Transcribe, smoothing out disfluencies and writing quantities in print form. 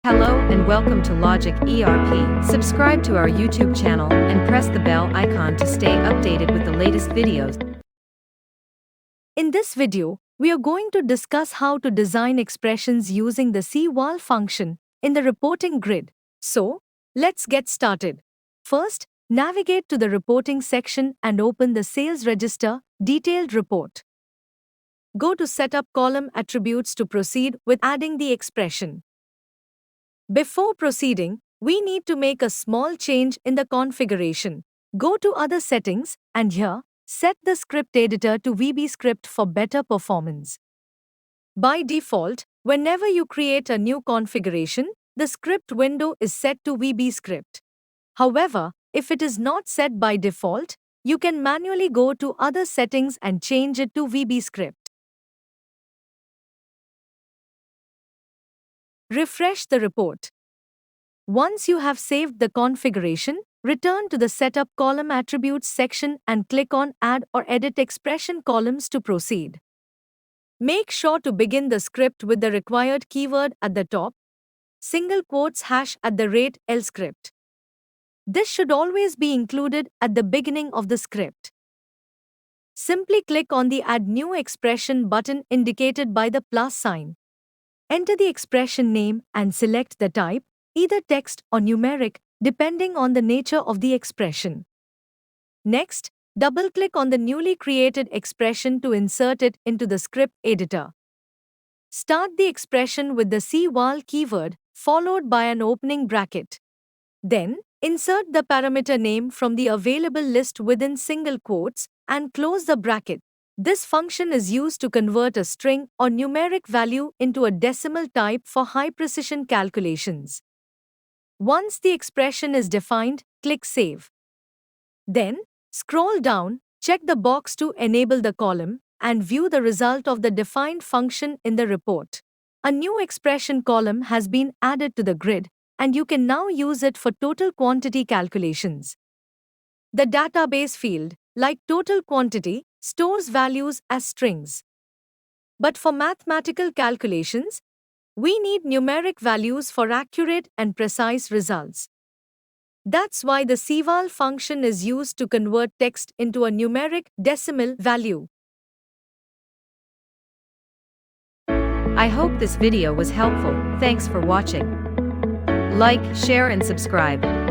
Hello and welcome to Logic ERP. Subscribe to our YouTube channel and press the bell icon to stay updated with the latest videos. In this video, we are going to discuss how to design expressions using the CVAL function in the reporting grid. So, let's get started. First, navigate to the reporting section and open the sales register detailed report. Go to Setup column attributes to proceed with adding the expression. Before proceeding, we need to make a small change in the configuration. Go to Other Settings and here, set the script editor to VBScript for better performance. By default, whenever you create a new configuration, the script window is set to VBScript. However, if it is not set by default, you can manually go to Other Settings and change it to VBScript. Refresh the report. Once you have saved the configuration, return to the Setup column attributes section and click on Add or Edit expression columns to proceed. Make sure to begin the script with the required keyword at the top, #L script. This should always be included at the beginning of the script. Simply click on the Add New Expression button indicated by the plus sign. Enter the expression name and select the type, either text or numeric, depending on the nature of the expression. Next, double-click on the newly created expression to insert it into the script editor. Start the expression with the CVAL keyword, followed by an opening bracket. Then, insert the parameter name from the available list within single quotes and close the bracket. This function is used to convert a string or numeric value into a decimal type for high-precision calculations. Once the expression is defined, click Save. Then, scroll down, check the box to enable the column, and view the result of the defined function in the report. A new expression column has been added to the grid, and you can now use it for total quantity calculations. The database field, like total quantity, stores values as strings. But for mathematical calculations, we need numeric values for accurate and precise results. That's why the CVAL function is used to convert text into a numeric decimal value. I hope this video was helpful. Thanks for watching. Like, share and subscribe.